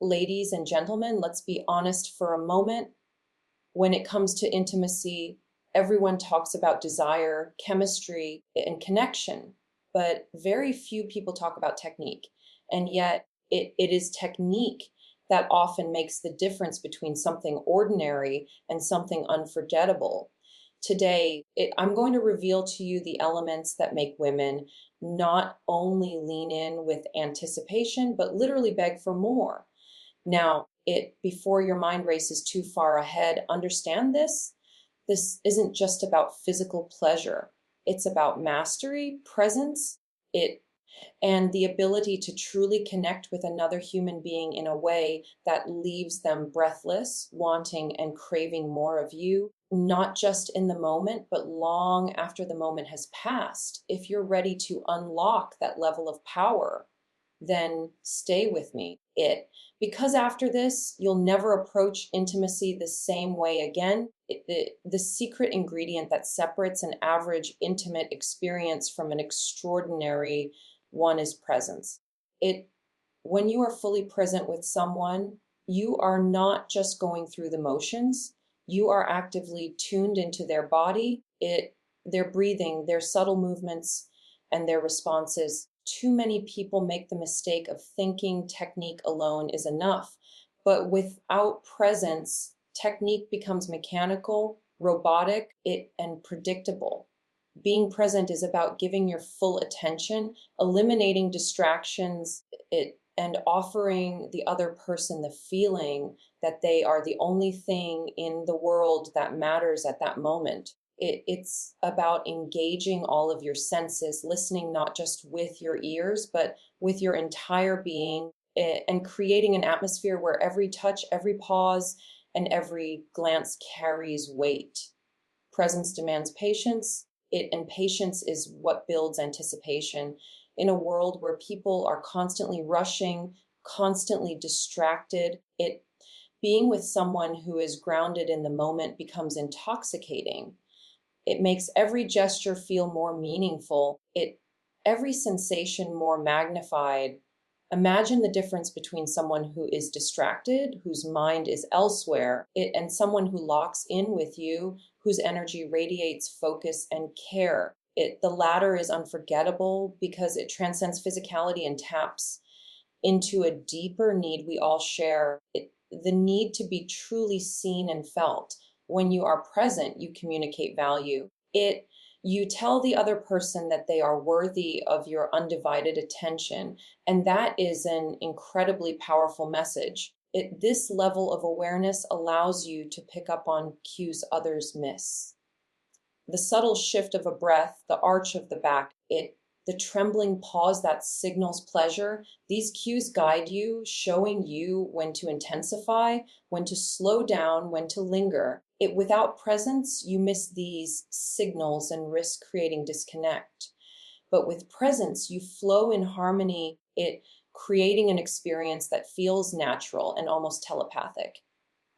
Ladies and gentlemen, let's be honest for a moment. When it comes to intimacy, everyone talks about desire, chemistry, and connection, but very few people talk about technique. And yet, it is technique that often makes the difference between something ordinary and something unforgettable. Today, I'm going to reveal to you the elements that make women not only lean in with anticipation, but literally beg for more. Now, before your mind races too far ahead, understand this. This isn't just about physical pleasure. It's about mastery, presence, it and the ability to truly connect with another human being in a way that leaves them breathless, wanting and craving more of you, not just in the moment, but long after the moment has passed. If you're ready to unlock that level of power, then stay with me. Because after this, you'll never approach intimacy the same way again. The secret ingredient that separates an average intimate experience from an extraordinary one is presence. It When you are fully present with someone, you are not just going through the motions. You are actively tuned into their body, their breathing, their subtle movements, and their responses. Too many people make the mistake of thinking technique alone is enough, but without presence, technique becomes mechanical, robotic, and predictable. Being present is about giving your full attention, eliminating distractions, and offering the other person the feeling that they are the only thing in the world that matters at that moment. It's about engaging all of your senses, listening not just with your ears, but with your entire being, and creating an atmosphere where every touch, every pause, and every glance carries weight. Presence demands patience, and patience is what builds anticipation. In a world where people are constantly rushing, constantly distracted, being with someone who is grounded in the moment becomes intoxicating. It makes every gesture feel more meaningful, every sensation more magnified. Imagine the difference between someone who is distracted, whose mind is elsewhere, and someone who locks in with you, whose energy radiates focus and care. The latter is unforgettable because it transcends physicality and taps into a deeper need we all share, the need to be truly seen and felt. When you are present, you communicate value. You tell the other person that they are worthy of your undivided attention, and that is an incredibly powerful message. This level of awareness allows you to pick up on cues others miss. The subtle shift of a breath, the arch of the back, the trembling pause that signals pleasure, these cues guide you, showing you when to intensify, when to slow down, when to linger. Without presence, you miss these signals and risk creating disconnect. But with presence, you flow in harmony, creating an experience that feels natural and almost telepathic.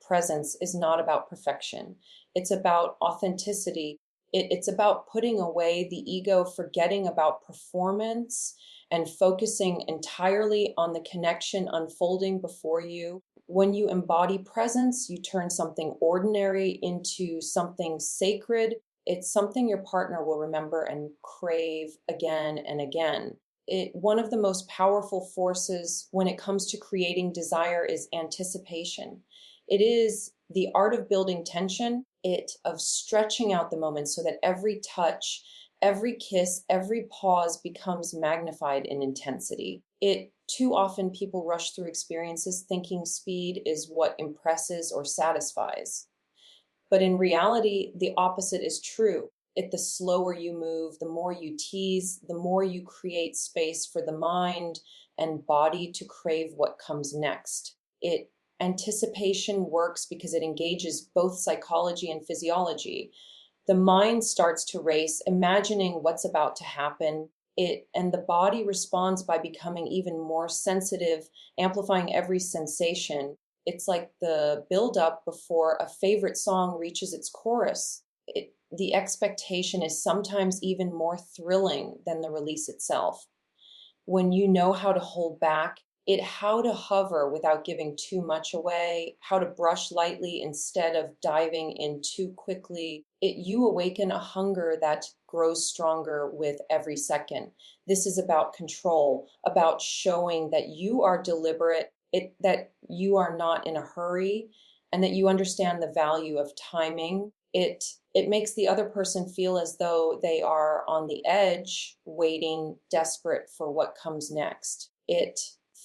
Presence is not about perfection. It's about authenticity. It's about putting away the ego, forgetting about performance, and focusing entirely on the connection unfolding before you. When you embody presence, you turn something ordinary into something sacred. It's something your partner will remember and crave again and again. One of the most powerful forces when it comes to creating desire is anticipation. It is the art of building tension, of stretching out the moment so that every touch, every kiss, every pause becomes magnified in intensity. Too often people rush through experiences thinking speed is what impresses or satisfies. But in reality, the opposite is true. The slower you move, the more you tease, the more you create space for the mind and body to crave what comes next. Anticipation works because it engages both psychology and physiology. The mind starts to race, imagining what's about to happen. And the body responds by becoming even more sensitive, amplifying every sensation. It's like the buildup before a favorite song reaches its chorus. The expectation is sometimes even more thrilling than the release itself. When you know how to hold back, How to hover without giving too much away, how to brush lightly instead of diving in too quickly. You awaken a hunger that grows stronger with every second. This is about control, about showing that you are deliberate, that you are not in a hurry, and that you understand the value of timing. It makes the other person feel as though they are on the edge, waiting, desperate for what comes next.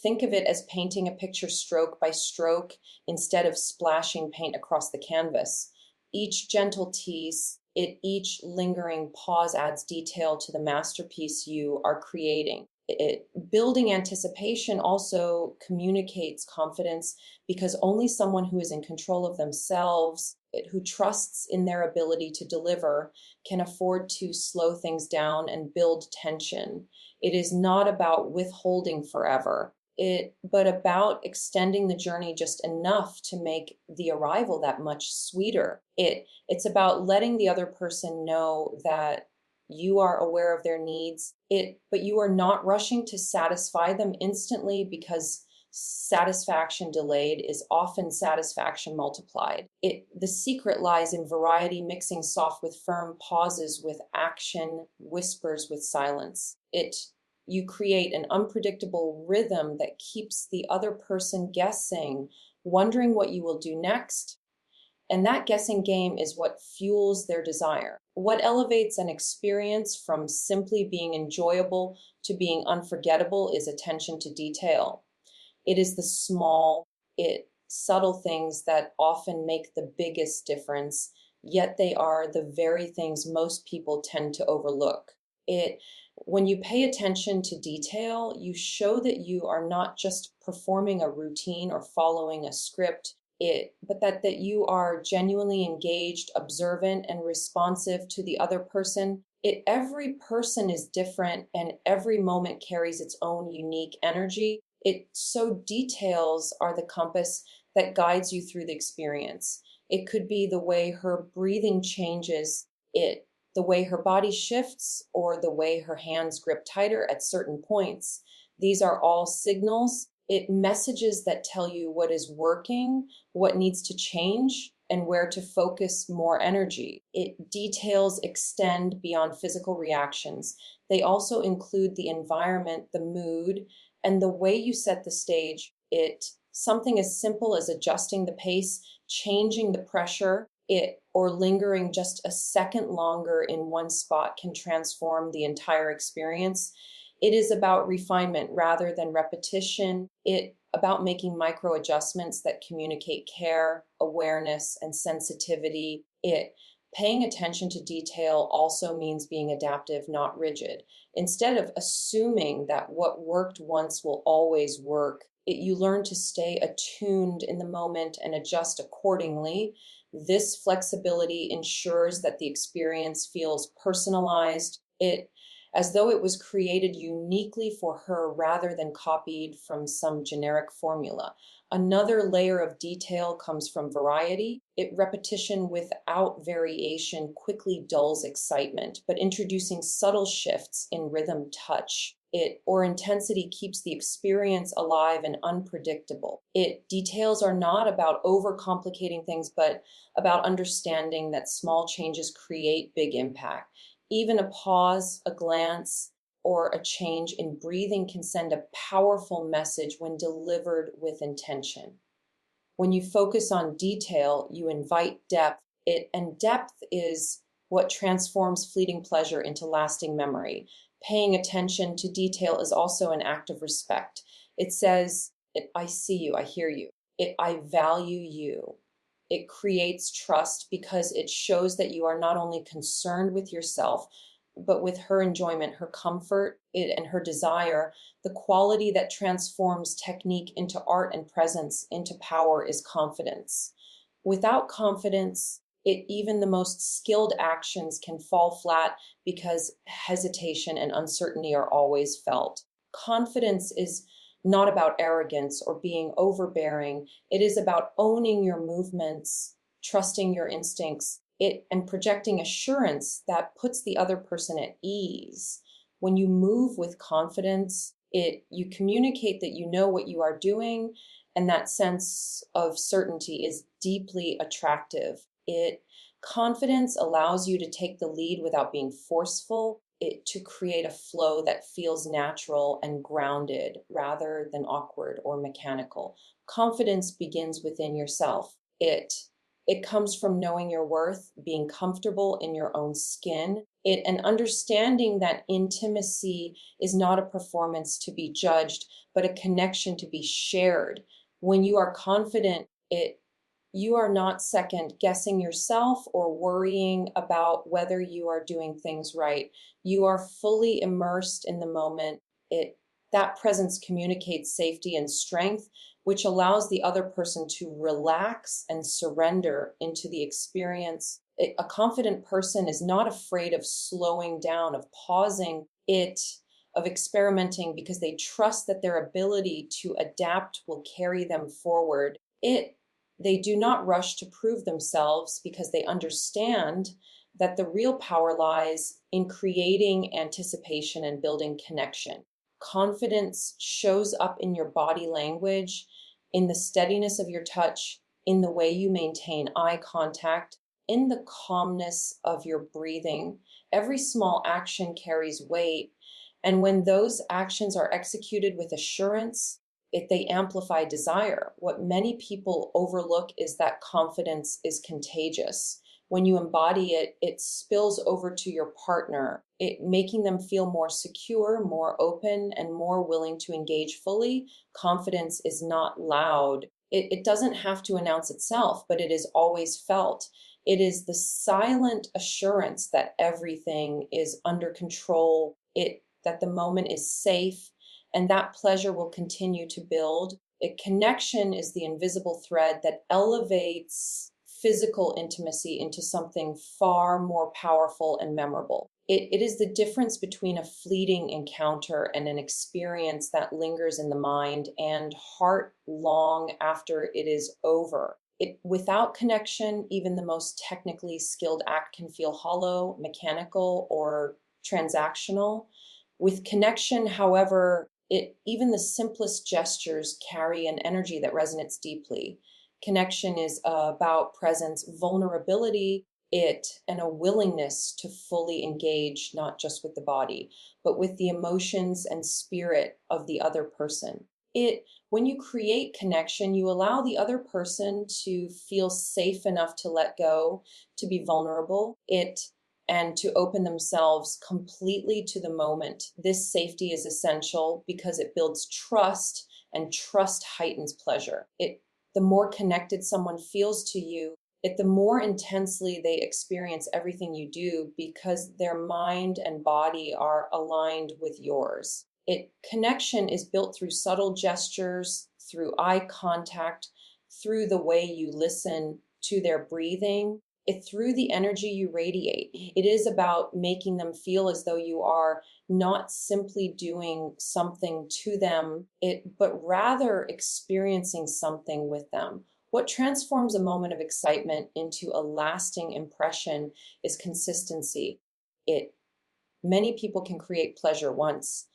Think of it as painting a picture stroke by stroke instead of splashing paint across the canvas. Each gentle tease, each lingering pause adds detail to the masterpiece you are creating. Building anticipation also communicates confidence, because only someone who is in control of themselves, who trusts in their ability to deliver, can afford to slow things down and build tension. It is not about withholding forever, but about extending the journey just enough to make the arrival that much sweeter. It's about letting the other person know that you are aware of their needs, but you are not rushing to satisfy them instantly, because satisfaction delayed is often satisfaction multiplied. The secret lies in variety, mixing soft with firm, pauses with action, whispers with silence. You create an unpredictable rhythm that keeps the other person guessing, wondering what you will do next. And that guessing game is what fuels their desire. What elevates an experience from simply being enjoyable to being unforgettable is attention to detail. It is the subtle things that often make the biggest difference, yet they are the very things most people tend to overlook. When you pay attention to detail, you show that you are not just performing a routine or following a script, but that you are genuinely engaged, observant, and responsive to the other person. Every person is different, and every moment carries its own unique energy. So details are the compass that guides you through the experience. It could be the way her breathing changes, the way her body shifts, or the way her hands grip tighter at certain points. These are all signals, messages that tell you what is working, what needs to change, and where to focus more energy. Details extend beyond physical reactions. They also include the environment, the mood, and the way you set the stage. Something as simple as adjusting the pace, changing the pressure, or lingering just a second longer in one spot can transform the entire experience. It is about refinement rather than repetition. About making micro adjustments that communicate care, awareness, and sensitivity. Paying attention to detail also means being adaptive, not rigid. Instead of assuming that what worked once will always work, you learn to stay attuned in the moment and adjust accordingly. This flexibility ensures that the experience feels personalized, as though it was created uniquely for her rather than copied from some generic formula. Another layer of detail comes from variety. Repetition without variation quickly dulls excitement, but introducing subtle shifts in rhythm, touch, or intensity keeps the experience alive and unpredictable. Details are not about overcomplicating things, but about understanding that small changes create big impact. Even a pause, a glance, or a change in breathing can send a powerful message when delivered with intention. When you focus on detail, you invite depth. And depth is what transforms fleeting pleasure into lasting memory. Paying attention to detail is also an act of respect. It says, I see you, I hear you. I value you. It creates trust because it shows that you are not only concerned with yourself, but with her enjoyment, her comfort, and her desire. The quality that transforms technique into art and presence into power is confidence. Without confidence, even the most skilled actions can fall flat because hesitation and uncertainty are always felt. Confidence is not about arrogance or being overbearing. It is about owning your movements, trusting your instincts, and projecting assurance that puts the other person at ease. When you move with confidence, You communicate that you know what you are doing, and that sense of certainty is deeply attractive. It Confidence allows you to take the lead without being forceful, to create a flow that feels natural and grounded rather than awkward or mechanical. Confidence begins within yourself. It comes from knowing your worth, being comfortable in your own skin, and understanding that intimacy is not a performance to be judged, but a connection to be shared. When you are confident, it you are not second guessing yourself or worrying about whether you are doing things right. You are fully immersed in the moment. It That presence communicates safety and strength, which allows the other person to relax and surrender into the experience. A confident person is not afraid of slowing down, of pausing of experimenting, because they trust that their ability to adapt will carry them forward. They do not rush to prove themselves because they understand that the real power lies in creating anticipation and building connection. Confidence shows up in your body language, in the steadiness of your touch, in the way you maintain eye contact, in the calmness of your breathing. Every small action carries weight. And when those actions are executed with assurance, they amplify desire. What many people overlook is that confidence is contagious. When you embody it, it spills over to your partner, making them feel more secure, more open, and more willing to engage fully. Confidence is not loud. It doesn't have to announce itself, but it is always felt. It is the silent assurance that everything is under control, that the moment is safe, and that pleasure will continue to build. A connection is the invisible thread that elevates physical intimacy into something far more powerful and memorable. It is the difference between a fleeting encounter and an experience that lingers in the mind and heart long after it is over. Without connection, even the most technically skilled act can feel hollow, mechanical, or transactional. With connection, however, even the simplest gestures carry an energy that resonates deeply. Connection is about presence, vulnerability, and a willingness to fully engage, not just with the body, but with the emotions and spirit of the other person. When you create connection, you allow the other person to feel safe enough to let go, to be vulnerable. And to open themselves completely to the moment. This safety is essential because it builds trust, and trust heightens pleasure. The more connected someone feels to you, the more intensely they experience everything you do, because their mind and body are aligned with yours. Connection is built through subtle gestures, through eye contact, through the way you listen to their breathing, through the energy you radiate. It is about making them feel as though you are not simply doing something to them, but rather experiencing something with them. What transforms a moment of excitement into a lasting impression is consistency. It Many people can create pleasure once.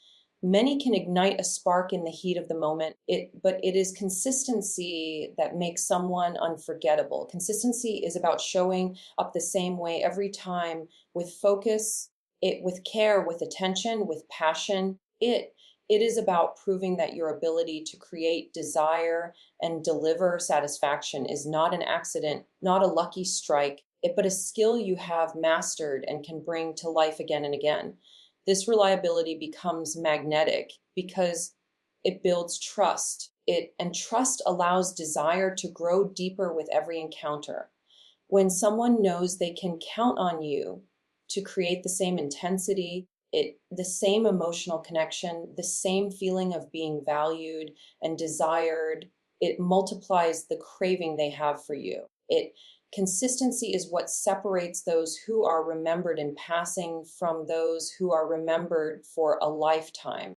Many can ignite a spark in the heat of the moment. But it is consistency that makes someone unforgettable. Consistency is about showing up the same way every time, with focus, with care, with attention, with passion. It is about proving that your ability to create desire and deliver satisfaction is not an accident, not a lucky strike, but a skill you have mastered and can bring to life again and again. This reliability becomes magnetic because it builds trust. And trust allows desire to grow deeper with every encounter. When someone knows they can count on you to create the same intensity, the same emotional connection, the same feeling of being valued and desired, it multiplies the craving they have for you. Consistency is what separates those who are remembered in passing from those who are remembered for a lifetime.